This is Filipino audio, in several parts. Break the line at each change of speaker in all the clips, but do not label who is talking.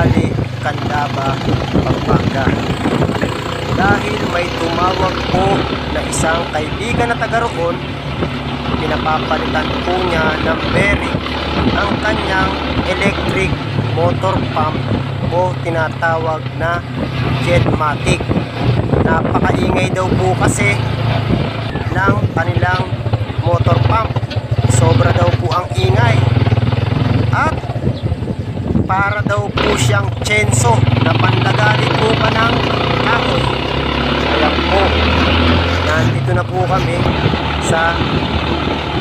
Bali, Candaba, Pampanga. Dahil may tumawag po na isang kaibigan na taga roon, pinapapalitan po niya ng bearing ang kanyang electric motor pump o tinatawag na Jetmatic. Napakaingay daw po kasi ng kanilang motor pump. Sobra daw po ang ingay. At para daw po siyang tsenso na panlagali po pa ng kahoy. Kaya po, nandito na po kami sa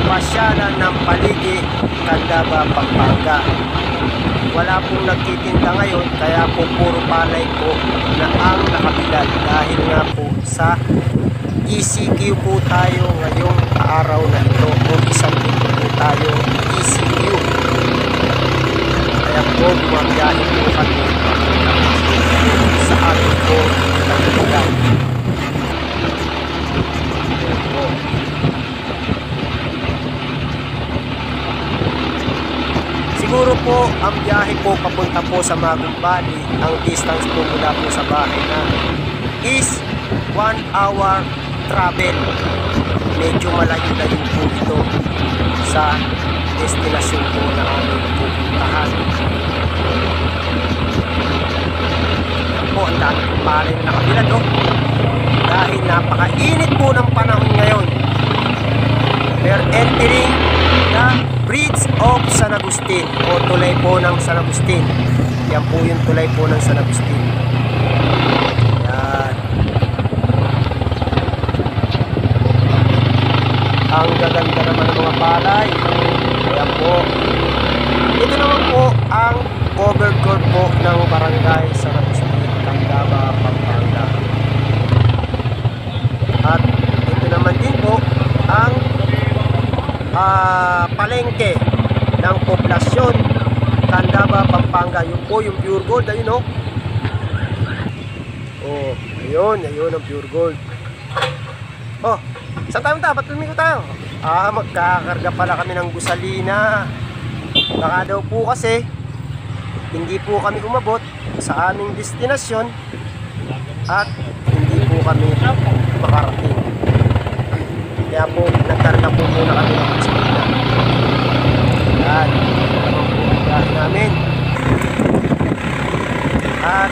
pasyalan ng Paligi, Candaba, Pampanga. Wala pong nagtitinda ngayon, kaya po puro palay po na ang nakabilad. Dahil nga po sa ECQ po tayo ngayong araw na ito, o isang linggo po tayo ECQ. Kaya po bumabiyahe po kami sa ating po nagbibigan. Siguro po ang biyahe po papunta po sa Magum Valley, ang distance po mula po sa bahay namin is 1 hour travel. Medyo malayo-layo po ito sa destinasyon po na aming pupuntahan. Po, ang dami pong palay na nakabilad, no? Dahil napakainit po ng panahon ngayon. We're entering the Bridge of San Agustin o tulay po ng San Agustin. Yan po yung tulay po ng San Agustin. Yan. Ang gaganda naman ng mga palay. Ayan po. Ito naman po ang overcourt po ng barangay San Agustin, Candaba, Pampanga. At ito naman din po ang palengke ng poblasyon Candaba, Pampanga. Yun po yung pure gold, ayun o. Oh, ayun ang pure gold. Oh, saan tayo punta? Ba't lumiko tayo? Magkakarga pala kami ng gusalina. Baka daw po kasi hindi po kami umabot sa aming destinasyon at hindi po kami makarating. Kaya po nagkarga po muna kami ng gusalina. Yan, naman po ang gahin namin. At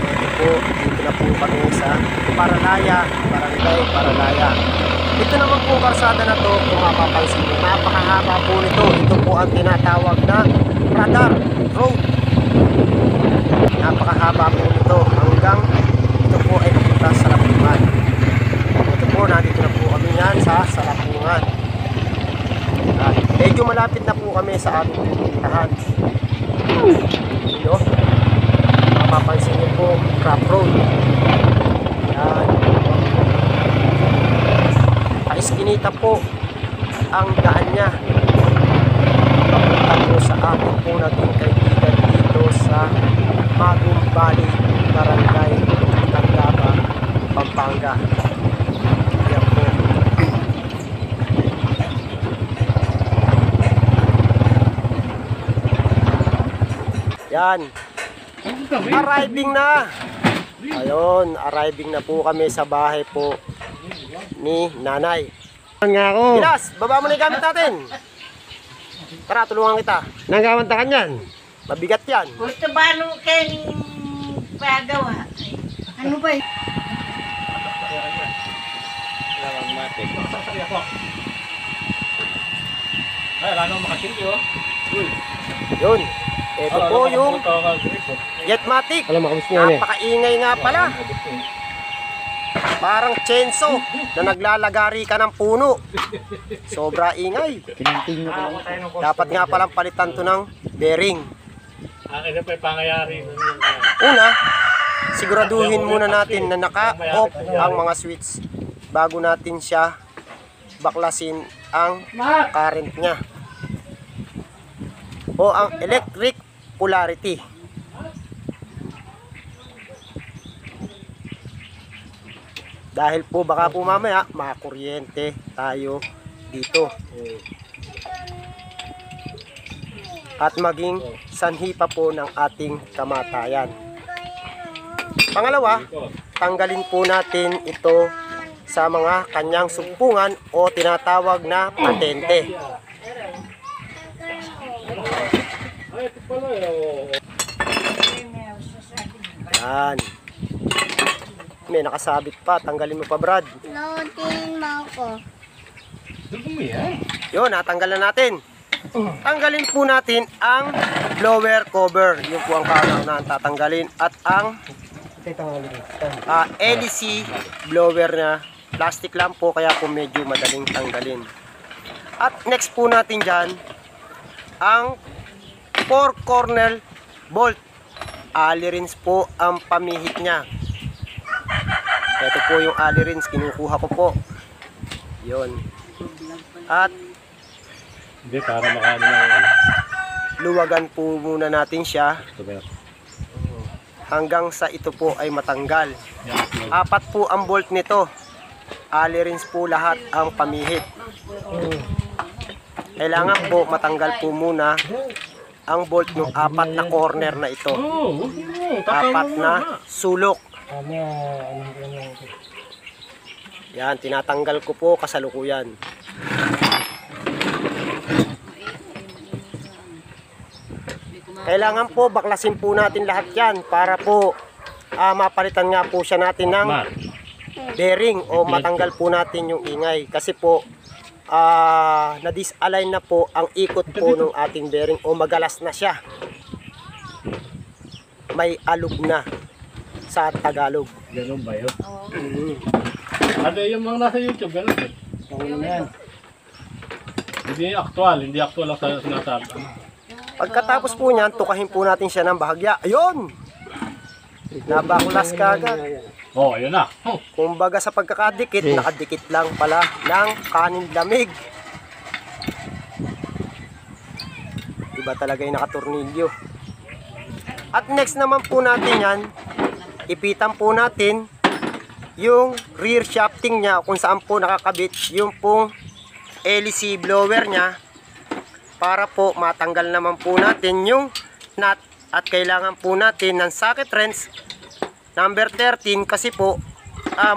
ito po, dito na po kami sa Paralaya, Barangay Paralaya. Ito naman po karsada na to, kung mapapansin nyo, napakahaba po nito. Ito po ang tinatawag na Radar Road. Napakahaba po nito hanggang ito po ay napunta sa Lapungan. Ito po, nandito na po kami yan sa Lapungan. At medyo malapit na po kami sa aming pupuntahan. Ito, mapapansin nyo po, Crop Road. Yan. Paiskinita po ang daan niya. Papunta po sa amin po naging kaibigan dito sa Magum Valley, Barangay Candaba, Pampanga. Yan po. Yan. Arriving na. Ayun, arriving na po kami sa bahay po ni nanay.
Nga ako.
Bilas, baba mo na yung gamit natin. Tara, tulungan kita.
Nanggamantakan yan.
Mabigat yan.
Gusto ba nung kayo pagawa? Ano ba yun?
Yun. Ito po yung Jetmatic.
Alam, makabis niya yan eh.
Napakaingay nga pala. Parang tsenso na naglalagari ka ng puno. Sobra ingay. Dapat nga palang palitan to ng bearing.
Akin na pa yung pangayari.
Una, siguraduhin muna natin na naka-off ang mga switch bago natin siya baklasin ang current niya o ang electric polarity. Dahil po baka po mamaya makakuryente tayo dito. at maging sanhi pa po ng ating kamatayan. Pangalawa, tanggalin po natin ito sa mga kanyang sumpungan o tinatawag na patente. Yan. May nakasabit pa. Tanggalin mo pa, Brad.
Loading mo ko.
Yun, natanggalan natin. Tanggalin po natin ang blower cover. Yun po ang kauna-unahan tatanggalin. At ang LEC blower na plastic lang po, kaya po medyo madaling tanggalin. At next po natin dyan, ang 4 corner bolt. Allen wrench po ang pamihit niya. Ito po yung Allen wrench, kinukuha ko po. Yun. At
Hindi, para makaano na ano.
luwagan po muna natin siya
Ito ba yun?
hanggang sa ito po ay matanggal. 4 po ang bolt nito. Allen wrench po lahat ang pamihit. Kailangan po matanggal po muna ang bolt ng 4 na corner na ito. 4 na sulok. Yan, tinatanggal ko po kasalukuyan. Kailangan po baklasin po natin lahat yan para po mapalitan nga po siya natin ng bearing o matanggal po natin yung ingay. Kasi po na-disalign na po ang ikot po ng ating bearing o magalas na siya. May alog na sa Tagalog.
Ganun ba yun? Ano yung mga nasa YouTube, ganun eh. Hindi actual lang sa sinasabi.
Pagkatapos po niyan, tukahin po natin siya ng bahagya. Ayun! Nabakulas ka agad.
Oh, ayun na.
Kumbaga sa pagkakadikit, nakadikit lang pala ng kanin lamig. Iba talaga yung nakatornilyo. At next naman po natin yan, ipitan po natin yung rear shafting niya kung saan po nakakabit yung pong LEC blower niya para po matanggal naman po natin yung nut at kailangan po natin ng socket wrench number 13 kasi po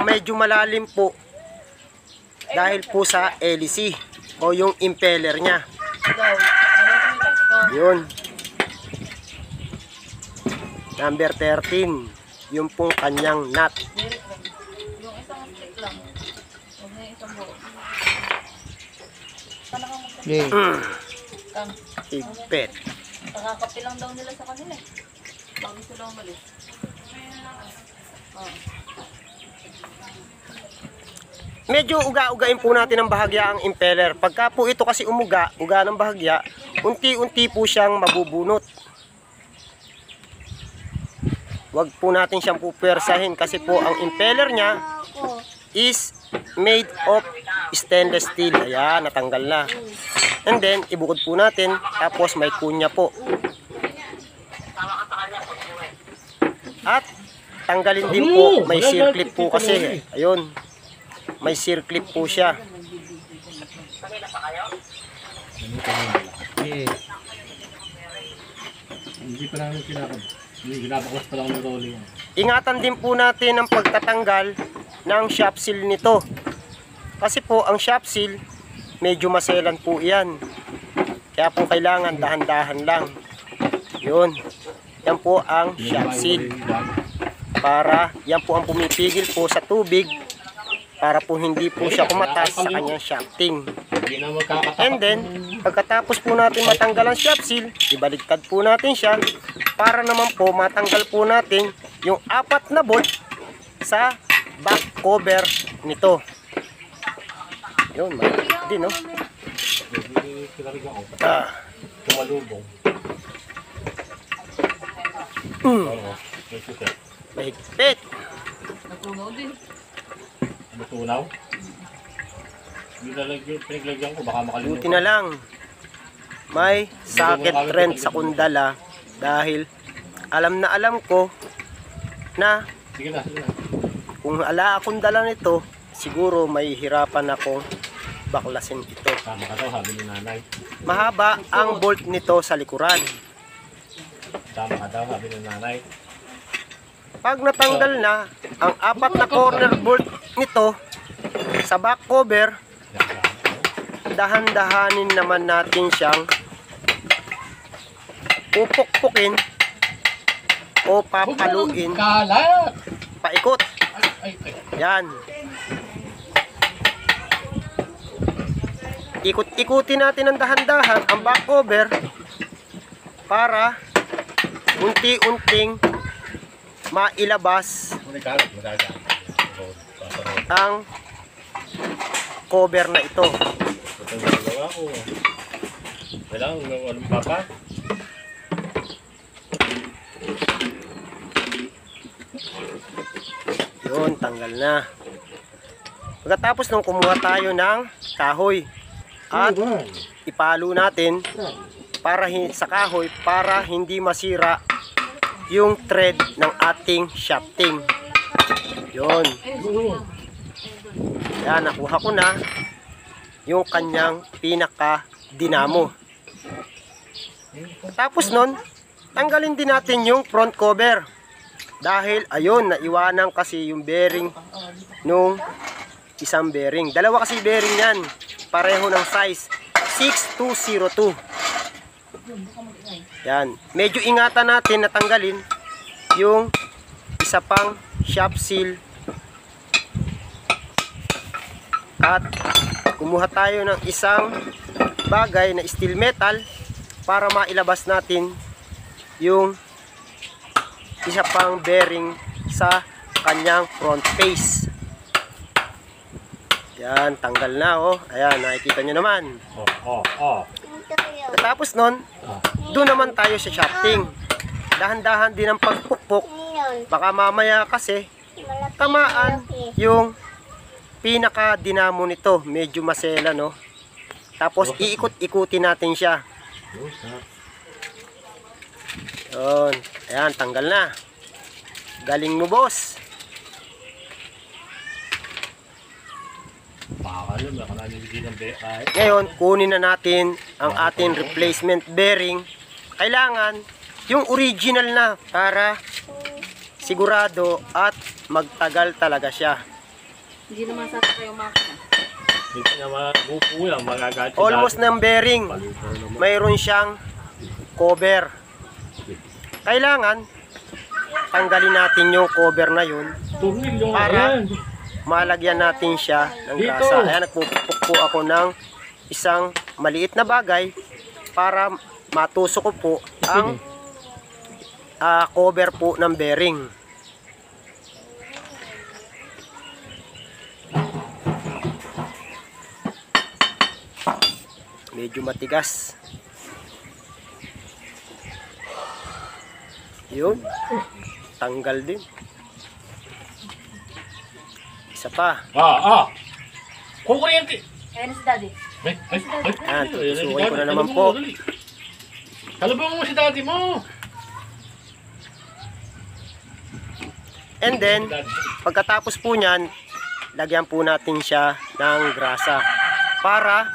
medyo malalim po dahil po sa LEC o yung impeller niya. Yun. Number 13. Yung pong kanyang nut. Higpit.
Nakakapi lang daw nila sa kanila eh. Bago sila umalis.
Medyo uga-ugain po natin ang bahagya ang impeller. Pagka po ito kasi uga ng bahagya, unti-unti po siyang mabubunot. Huwag po natin siyang pupersahin kasi po ang impeller niya is made of stainless steel. Ayan, natanggal na. And then, ibukod po natin, tapos may kunya po. At, tanggalin din po, may circlip po kasi. Ayun, may circlip po siya.
Hindi pa namin kinakab. Hindi, ginabaklas pa lang ng rolling.
Ingatan din po natin ang pagtatanggal ng shop seal nito. Kasi po, ang shop seal, medyo maselan po yan. Kaya po kailangan dahan-dahan lang. Yun. Yan po ang shop seal. Para, yan po ang pumipigil po sa tubig. Para po hindi po siya kumatas sa kanyang shafting.
Hindi na magkakatapat.
And then, pagkatapos po natin matanggal ang shop seal, ibaliktad po natin siya. Para naman po matanggal po natin yung 4 na bolt sa back cover nito. Yun, maliit din, no?
Hindi kinarigan ko. Tumalubong. Oo, may suset.
Mahigpit.
Natunaw din.
Ano tunaw? Hindi nalagyan, pinaglagyan ko, baka makalimutan.
Buti na lang. May socket wrench sa kundala dahil alam na alam ko na
Sige na, sige na.
kung ala akong dala nito, siguro may hirapan akong baklasin ito.
Tama ka daw, sabi ni nanay.
Mahaba ang bolt nito sa likuran.
Tama ka daw, sabi ni nanay.
Pag natanggal na ang 4 na corner bolt nito sa back cover, dahan-dahanin naman natin siyang pupukpukin o papaluin
Kalat!
paikot.
Ay.
Yan. Ikot-ikutin natin ng dahan-dahan ang back cover para unti-unting mailabas
May kalat, magaga.
ang cover na ito.
Ito ang nagawa ko. Kailangan, walang papa.
Yun, tanggal na. Pagkatapos nung kumuha tayo ng kahoy at ipalo natin para sa kahoy para hindi masira yung thread ng ating shafting. Yun. Yan, nakuha ko na yung kanyang pinaka dinamo. Tapos nun, tanggalin din natin yung front cover. Dahil ayun, naiwanan kasi yung bearing nung isang bearing. Dalawa kasi bearing yan. Pareho ng size. 6202. Yan. Medyo ingatan natin na tanggalin yung isa pang shaft seal. At kumuha tayo ng isang bagay na steel metal para mailabas natin yung isa pang bearing sa kanyang front face. Yan, tanggal na oh. Ayan, nakikita nyo naman.
Oh.
Tapos nun, doon naman tayo sa shafting. Dahan-dahan din ang pagpukpok. Baka mamaya kasi tamaan yung pinaka dinamo nito. Medyo masela, no? Tapos iikot-ikutin natin siya. Yun. Ayan, tanggal na. Galing mo, boss. Ngayon, kunin na natin ang ating replacement bearing. Kailangan yung original na para sigurado at magtagal talaga siya.
Hindi naman sasakay yung makina.
Hindi naman buko yan, magagat.
Almost ng bearing. Mayroon siyang cover. Kailangan tanggalin natin yung cover na yun para malagyan natin siya ng grasa. Ayan, nagpupukpuk po ako ng isang maliit na bagay para matusok ko po ang cover po ng bearing. Medyo matigas. Yun. Tanggal din. Isa pa.
Kukuryente.
Kaya na si daddy.
Yan, tutusukin ko na naman po.
Kalabang mo si daddy mo.
And then, pagkatapos po nyan, lagyan po natin siya ng grasa para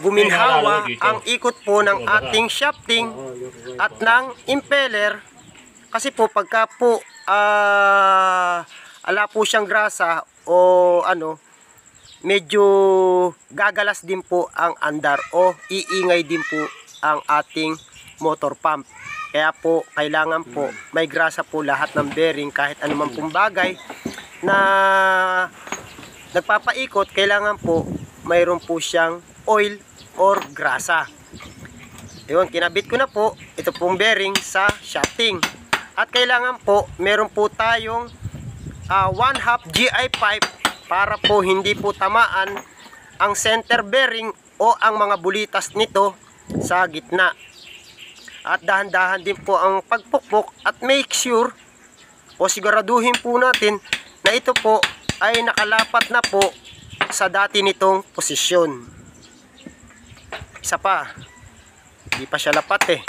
guminhawa ang ikot po ng ating shafting at ng impeller. Kasi po pagka po ala po siyang grasa o ano, medyo gagalas din po ang andar o iingay din po ang ating motor pump. Kaya po kailangan po may grasa po lahat ng bearing, kahit anumang pong bagay na nagpapaikot, kailangan po mayroon po siyang oil or grasa. Ayun, kinabit ko na po ito pong bearing sa shafting. At kailangan po meron po tayong 1/2 GI pipe para po hindi po tamaan ang center bearing o ang mga bulitas nito sa gitna. At dahan-dahan din po ang pagpukpok at make sure o siguraduhin po natin na ito po ay nakalapat na po sa dati nitong posisyon. Isa pa, hindi pa siya lapat eh.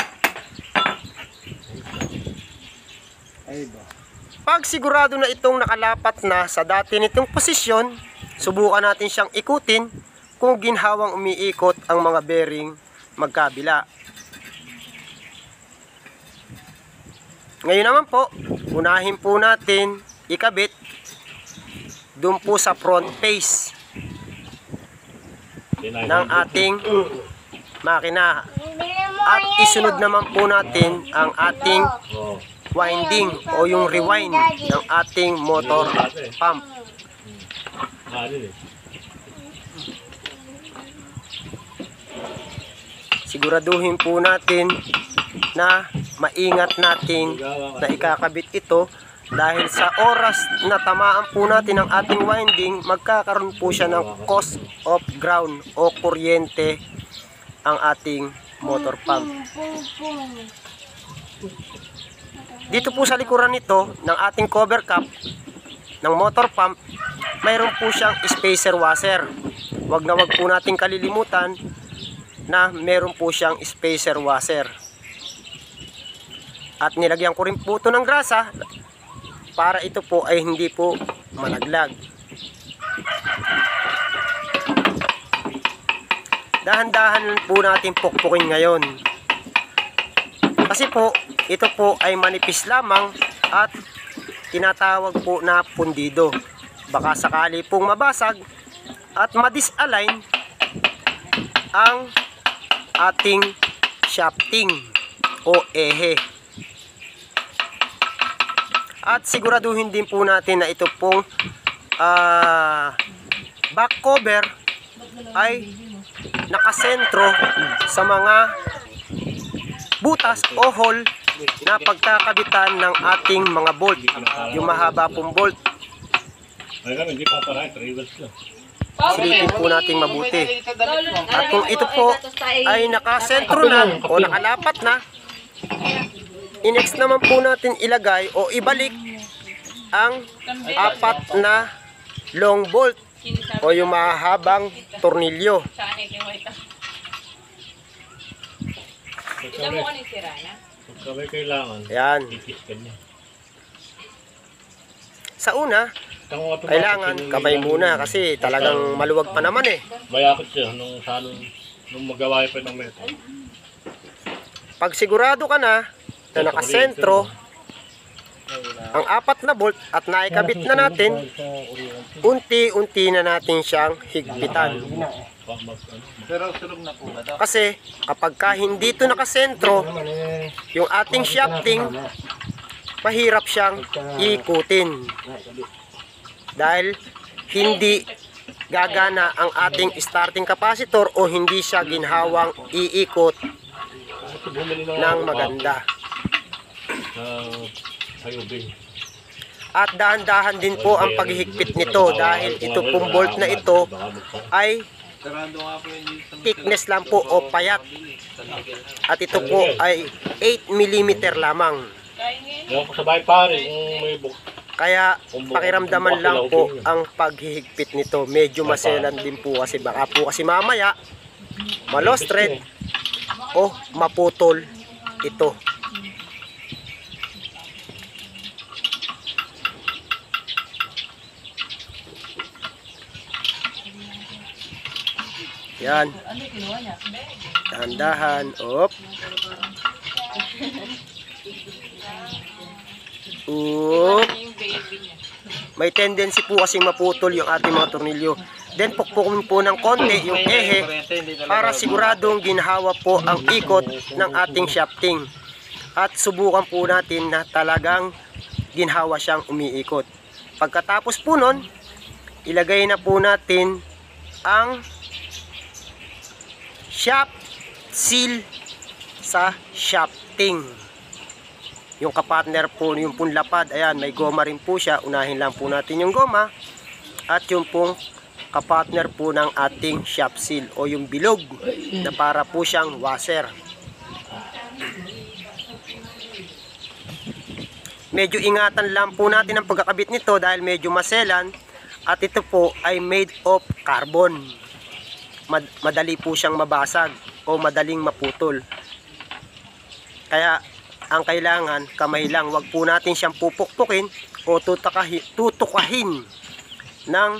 Pag sigurado na itong nakalapat na sa dati nitong posisyon, subukan natin siyang ikutin kung ginhawang umiikot ang mga bearing magkabila. Ngayon naman po, unahin po natin ikabit doon po sa front face ng ating makina. At isunod naman po natin ang ating
Oo.
winding o yung rewind ng ating motor pump.
Alin eh.
Siguraduhin po natin na maingat natin na ikakabit ito dahil sa oras na tamaan po natin ang ating winding, magkakaroon po siya ng cost of ground o kuryente ang ating motor pump. Dito po sa likuran nito ng ating cover cap ng motor pump, mayroon po siyang spacer washer. Wag na wag po natin kalilimutan na meron po siyang spacer washer. At nilagyan ko rin po ito ng grasa para ito po ay hindi po malaglag. Dahan-dahan po natin pukpukin ngayon. Kasi po, ito po ay manipis lamang at tinatawag po na pundido. Baka sakali pong mabasag at madisalign ang ating shafting o ehe. At siguraduhin din po natin na ito pong back cover ay nakasentro sa mga butas o hole na pagkakabitan ng ating mga bolt. Yung mahaba pong bolt,
Ay kami, hindi pa parang 3 wheels lang.
silipin po nating mabuti. At kung ito po ay nakasentro na o nakalapat na, i-next naman po natin ilagay o ibalik ang 4 na long bolt o yung mahabang tornilyo.
Tignan mo kung ano yung sira niya.
Pagka may kailangan,
Ayan.
itiskan niya.
Sa una,
Tango automatic
kailangan
yung
kamay muna kasi talagang maluwag pa naman eh.
Bayakot siya nung magawa pa ng metal.
Pag sigurado ka na nakasentro ang 4 na bolt at naikabit na natin, unti-unti na natin siyang higpitan. Kasi kapag ka hindi ito nakasentro, yung ating shafting, mahirap siyang ikutin. Dahil hindi gagana ang ating starting capacitor o hindi siya ginhawang iikot ng maganda. At dahan-dahan din po ang paghihigpit nito dahil ito pong bolt na ito ay thickness lang po o payat. At ito po ay 8 mm lamang.
Yung sa bahay pare, kung may
Kaya pakiramdaman lang po ang paghihigpit nito. Medyo maselan din po kasi baka po kasi mamaya ma-lost thread o maputol ito. Yan. Dahan-dahan. Op. Oop. May tendency po kasing maputol yung ating mga tornilyo. Then pukpukin po ng konti yung ehe para siguradong ginhawa po ang ikot ng ating shafting. At subukan po natin na talagang ginhawa siyang umiikot. Pagkatapos po nun, ilagay na po natin ang shaft seal sa shafting. Yung kapartner po, yung punlapad, ayan, may goma rin po siya. Unahin lang po natin yung goma. At yung pong kapartner po ng ating shaft seal o yung bilog na para po siyang washer. Medyo ingatan lang po natin ang pagkakabit nito dahil medyo maselan. At ito po ay made of carbon. Madali po siyang mabasag o madaling maputol. Kaya ang kailangan, kamay lang. Wag po natin siyang pupukpukin o tutukahin ng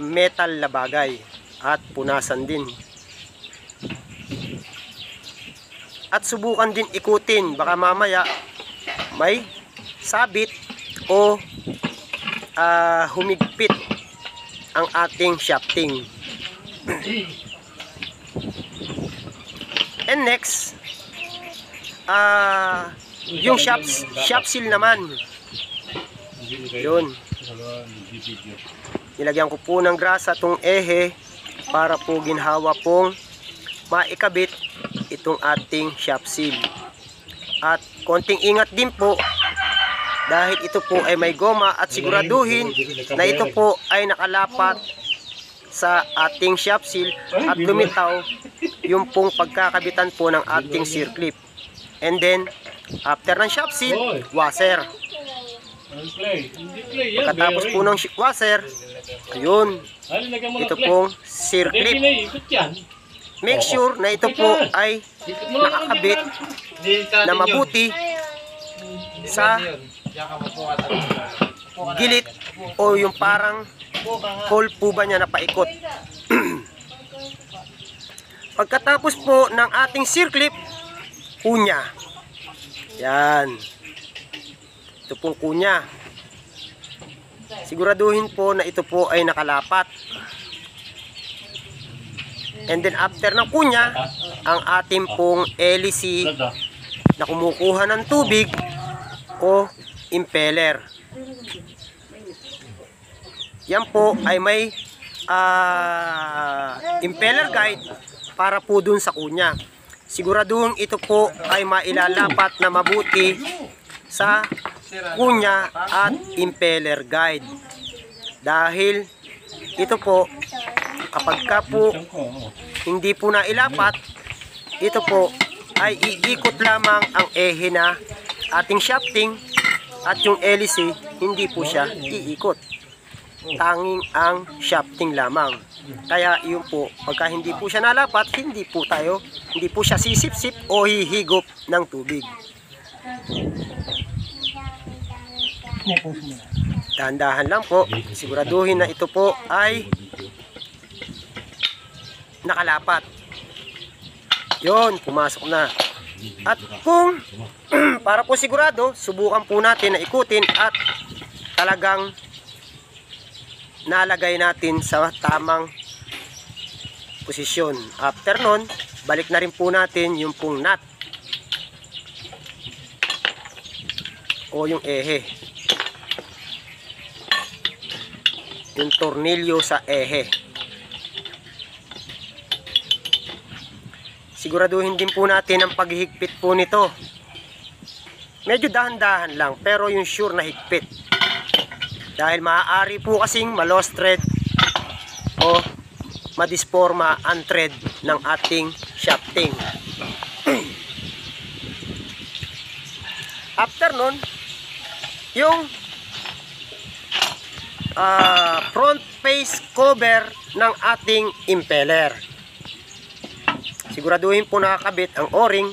metal na bagay. at punasan din. At subukan din ikutin, baka mamaya may sabit o humigpit ang ating shafting. And next, yung shaft seal naman. Yun. Nilagyan ko po ng grasa itong ehe para po ginhawa pong maikabit itong ating shaft seal. At konting ingat din po dahil ito po ay may goma at siguraduhin na ito po ay nakalapat sa ating shaft seal at lumitaw yung pong pagkakabitan po ng ating circlip. And then, after ng shaft seal, washer. Pagkatapos po ng washer, ayun, ito pong circlip. Make sure na ito po ay nakakabit na mabuti sa gilid o yung parang hole po ba niya na paikot. Pagkatapos po ng ating circlip, kunya. Yan. Ito pong kunya. Siguraduhin po na ito po ay nakalapat. And then after ng kunya, ang ating pong LC na kumukuha ng tubig o impeller. Yan po ay may impeller guide para po dun sa kunya. Siguraduhin ito po ay mailalapat na mabuti sa kunya at impeller guide. Dahil ito po, kapag ka po hindi po nailapat, ito po ay iikot lamang ang ehe na ating shafting at yung LC hindi po siya iikot. Tanging ang shafting lamang. Kaya yun po, pagka hindi po siya nalapat, hindi po siya sisip-sip o hihigop ng tubig. Dahan-dahan lang po, siguraduhin na ito po ay nakalapat. Yun, pumasok na. At kung para po sigurado, subukan po natin na ikutin at talagang nalagay natin sa tamang posisyon. After nun, balik na rin po natin yung pong nut o yung ehe, yung tornilyo sa ehe. Siguraduhin din po natin ang paghihigpit po nito. Medyo dahan-dahan lang, pero yung sure na higpit. Dahil maaari po kasing ma-lost thread o madisforma ang thread ng ating shafting. After nun, yung front face cover ng ating impeller. Siguraduhin po nakakabit ang o-ring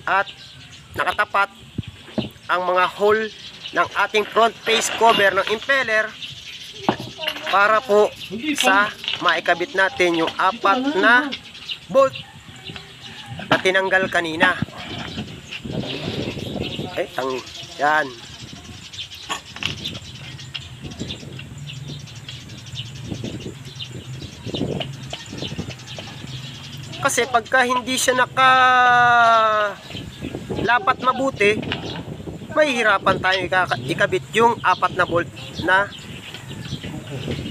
at nakatapat ang mga hole ng ating front face cover ng impeller para po sa maikabit natin yung apat na bolt na tinanggal kanina. Yan. Kasi pagka hindi siya nakalapat mabuti, mahihirapan tayo ikabit yung apat na bolt na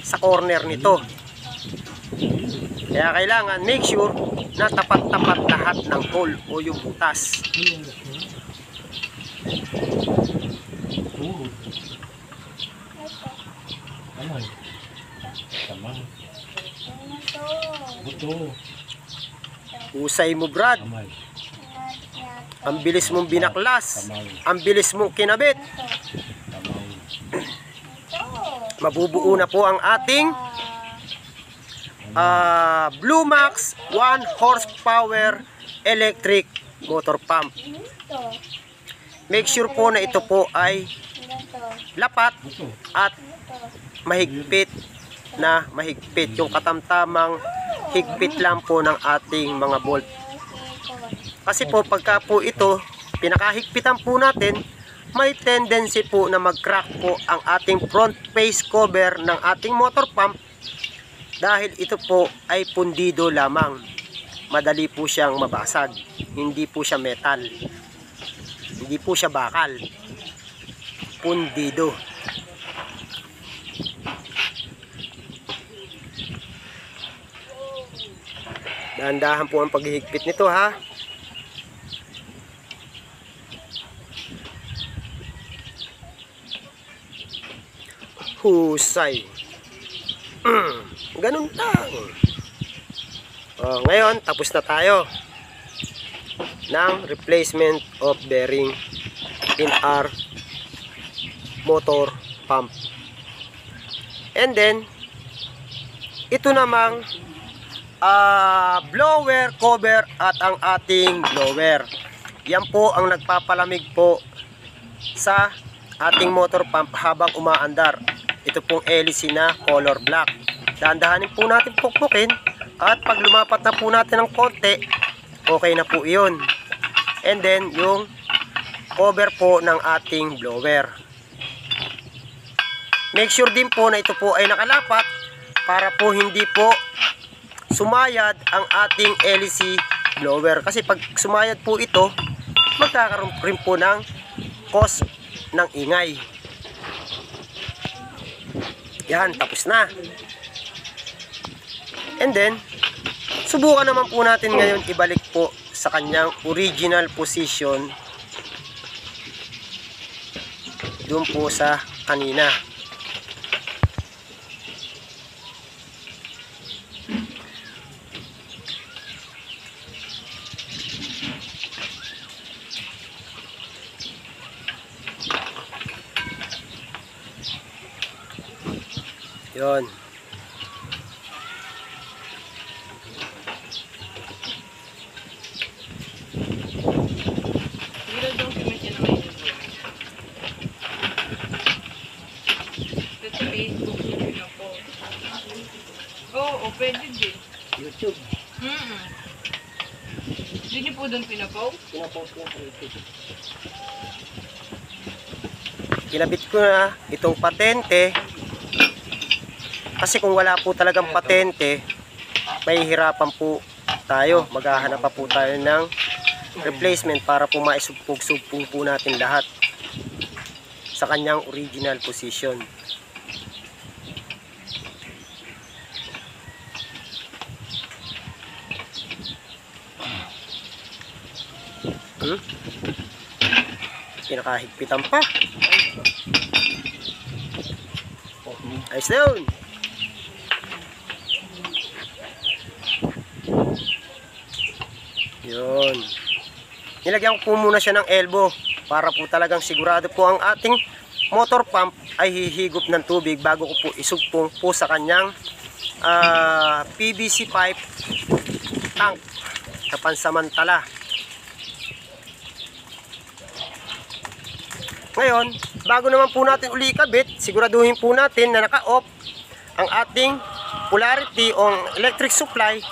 sa corner nito. Kaya kailangan make sure na tapat-tapat lahat ng hole o yung butas. Usay mo, Brad. Ang bilis mong binaklas. Ang bilis mong kinabit. Mabubuo na po ang ating Blue Max 1 horsepower electric motor pump. Make sure po na ito po ay lapat at mahigpit na mahigpit, yung katamtamang higpit lang po ng ating mga bolt. Kasi po pagka po ito pinakahigpitan po natin, may tendency po na mag-crack po ang ating front face cover ng ating motor pump dahil ito po ay pundido lamang. Madali po siyang mabasag. Hindi po siya metal. Hindi po siya bakal. Pundido. Dahan-dahan po ang paghihigpit nito ha. Husay. Ganun lang. Ngayon, tapos na tayo ng replacement of bearing in our motor pump. And then, ito namang blower cover at ang ating blower. Yan po ang nagpapalamig po sa ating motor pump habang umaandar. Ito pong hélice na color black. Dahan-dahanin po natin pukpukin at pag lumapat na po natin ng konti, okay na po iyon. And then yung cover po ng ating blower. Make sure din po na ito po ay nakalapat para po hindi po sumayad ang ating hélice blower. Kasi pag sumayad po ito, magkakaroon rin po ng cause ng ingay. Yan, tapos na. And then, subukan naman po natin ngayon ibalik po sa kanyang original position doon po sa kanina. Yun.
Oo, pwede din.
YouTube.
Hindi niyo po doon pinapost?
Pinapost ko sa YouTube. Kinabit ko na itong patente. Kasi kung wala po talagang patente, may hirapan po tayo. Maghahanap pa po tayo ng replacement para po maisugpog-sugpong po natin lahat sa kanyang original position. Pinakahigpitan pa. Ayos na yun. Yun. Nilagyan ko po muna siya ng elbow para po talagang sigurado po ang ating motor pump ay hihigop ng tubig bago ko po isugpong po sa kanyang PVC pipe tank na pansamantala. Ngayon, bago naman po natin uli ikabit, siguraduhin po natin na naka-off ang ating polarity o electric supply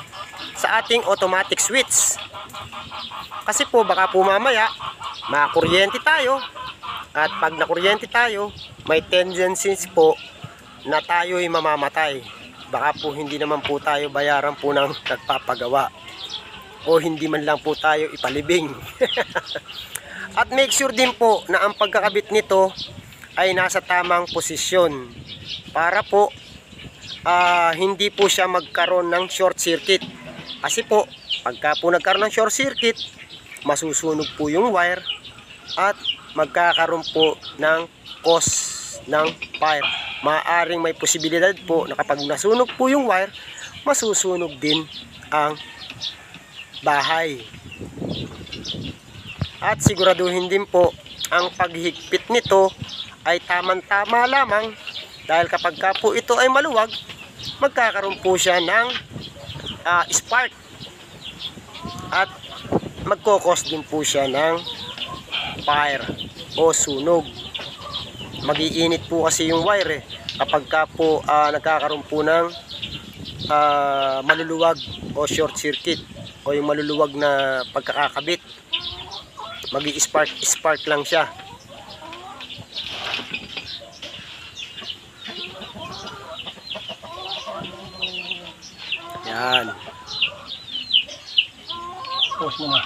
sa ating automatic switch. Kasi po baka po mamaya makuryente tayo, at pag nakuryente tayo, may tendencies po na tayo ay mamamatay. Baka po hindi naman po tayo bayaran po ng nagpapagawa o hindi man lang po tayo ipalibing. At make sure din po na ang pagkakabit nito ay nasa tamang posisyon para po hindi po siya magkaroon ng short circuit. Kasi po pagka po nagkaroon ng short circuit, masusunog po yung wire at magkakaroon po ng cause ng fire. Maaaring may posibilidad po na kapag nasunog po yung wire, masusunog din ang bahay. At siguraduhin din po ang paghigpit nito ay tamang-tama lamang, dahil kapag ka po ito ay maluwag, magkakaroon po siya ng spark at magkokos din po siya ng fire o sunog. Mag-iinit po kasi yung wire kapag ka po nagkakaroon po ng maluluwag o short circuit o yung maluluwag na pagkakakabit. Magi-spark lang siya. Yan.
Post mo na.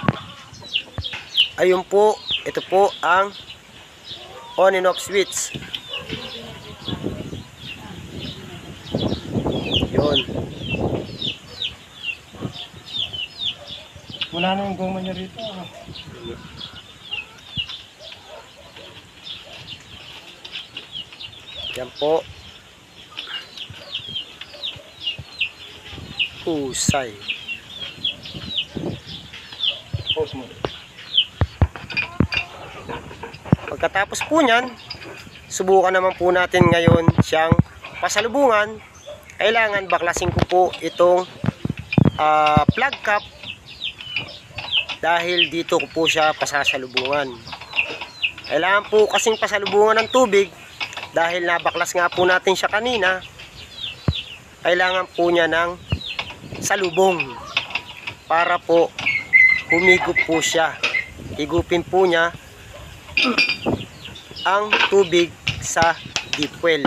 Ayun po, ito po ang on and off switch. Yun.
Wala na yung goma niya rito.
Yan po. Husay.
Post mo.
Pagkatapos po niyan, subukan naman po natin ngayon siyang pasalubungan. Kailangan baklasin ko po itong plug cap dahil dito ko po siya pasasalubungan. Kailangan po kasing pasalubungan ng tubig dahil nabaklas nga po natin siya kanina. Kailangan po niya ng salubong para po humigop po siya. Higupin po niya ang tubig sa deep well.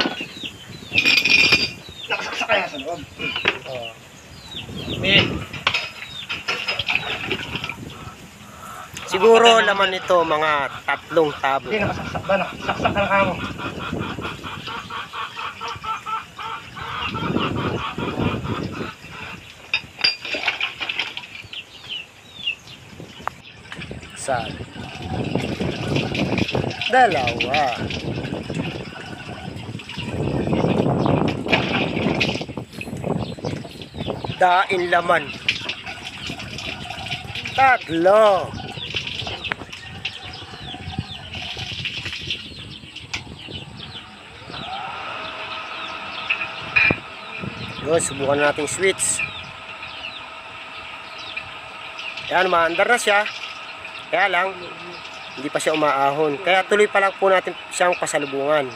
Nakasaksak kaya sa loob.
Siguro laman nito mga 3 tabo.
Hindi, nakasaksak ba? Nakasaksak ka na kamo.
Isa. Dalawa. Dain laman. 3. Yun, subukan natin switch. Yan, maandar na siya. Kaya lang, hindi pa siya umaahon. Kaya tuloy pa lang po natin siyang pasalubungan.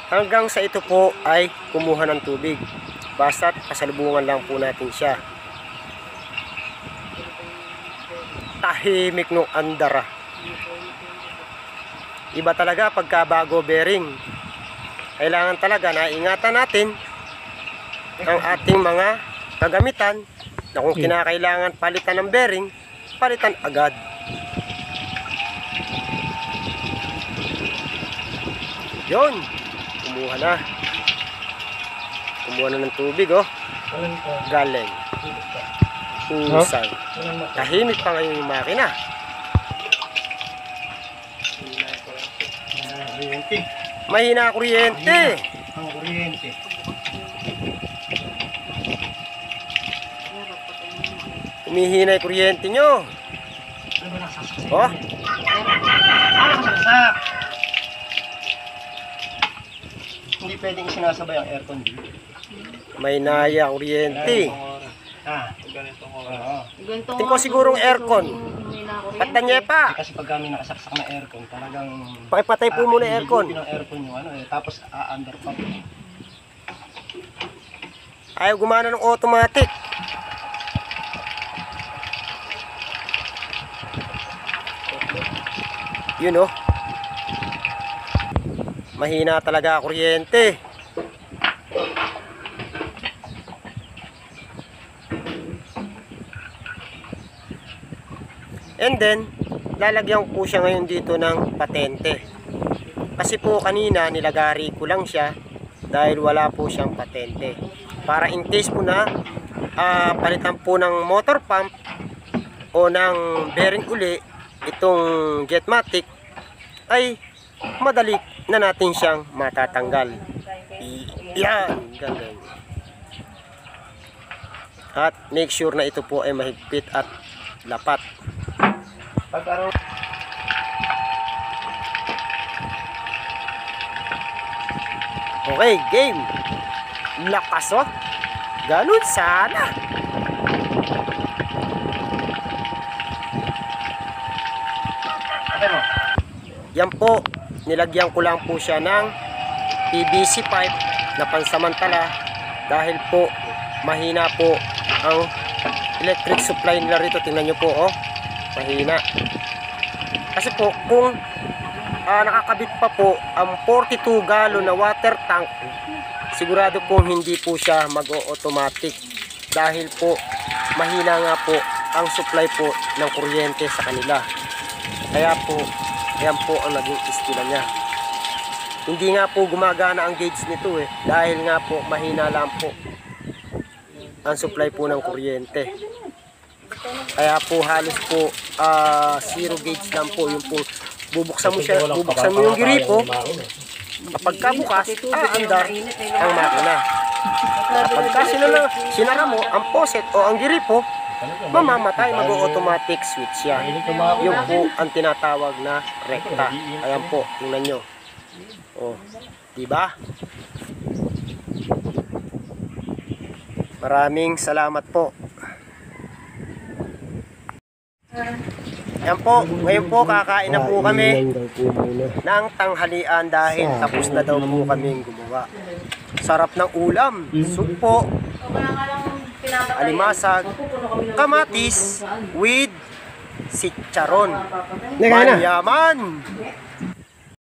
Hanggang sa ito po ay kumuha ng tubig. Basta't pasalubungan lang po natin siya. Tahimik nung andara. Iba talaga pagka bago bearing. Kailangan talaga na ingatan natin ang ating mga kagamitan na kung kinakailangan palitan ng bearing, palitan agad. Yun, kumuha na. Kumuha na ng tubig, oh. Galing. Husay. Tahimik pa ngayon yung makina.
Kuryente.
Mahina kuryente.
Ang kuryente.
Humihina yung kuryente nyo.
Ano ba nakasaksak?
Oh,
Nakasaksak! Hindi pwedeng isinasabay ang aircon dito.
may naya kuryente.
Ah,
Ganitong
oo.
Ganito
Tingko sigurong aircon. Patanya pa.
Kasi pag kami nakasaksak na aircon, talagang
Pakipatay po muna yung aircon.
higupin ng aircon yung ano tapos under pump.
Ayaw gumana ng automatic. Yun, oh. Mahina talaga kuryente. And then, lalagyan ko siya ngayon dito ng patente. Kasi po kanina nilagari ko lang siya dahil wala po siyang patente. Para in case po na palitan po ng motor pump o ng bearing uli itong Jetmatic ay madali na natin siyang matatanggal. Yan, ganun. At make sure na ito po ay mahigpit at lapat.
Pag-araw
Okay, game. Lakas, oh. Ganun sana.
Ano mo?
Yan po, nilagyan ko lang po siya ng PVC pipe na pansamantala dahil po mahina po ang electric supply nila rito. Tingnan nyo po, oh, mahina. Kasi po, kung nakakabit pa po ang 42 gallon na water tank, sigurado po hindi po siya mag-automatic dahil po mahina nga po ang supply po ng kuryente sa kanila. Kaya po, yan po ang naging istila niya. Hindi nga po gumagana ang gauge nito dahil nga po mahina lang po ang supply po ng kuryente. Kaya po halos po zero gauge lang po yung po bubuksan mo siya, bubuksan mo yung giripo. Kapag bukas, aandar ang makina. Kapag sinara mo ang faucet o ang giripo, mamamatay, mag-automatic switch siya. Yung po ang tinatawag na rekta. Ayan po, tingnan nyo. Oh, diba? Maraming salamat po. Ayan po, ngayon po kakain na po kami ng tanghalian dahil tapos na daw po kaming gumawa. Sarap ng ulam, soup po, alimasag, kamatis with chicharon. Mayaman!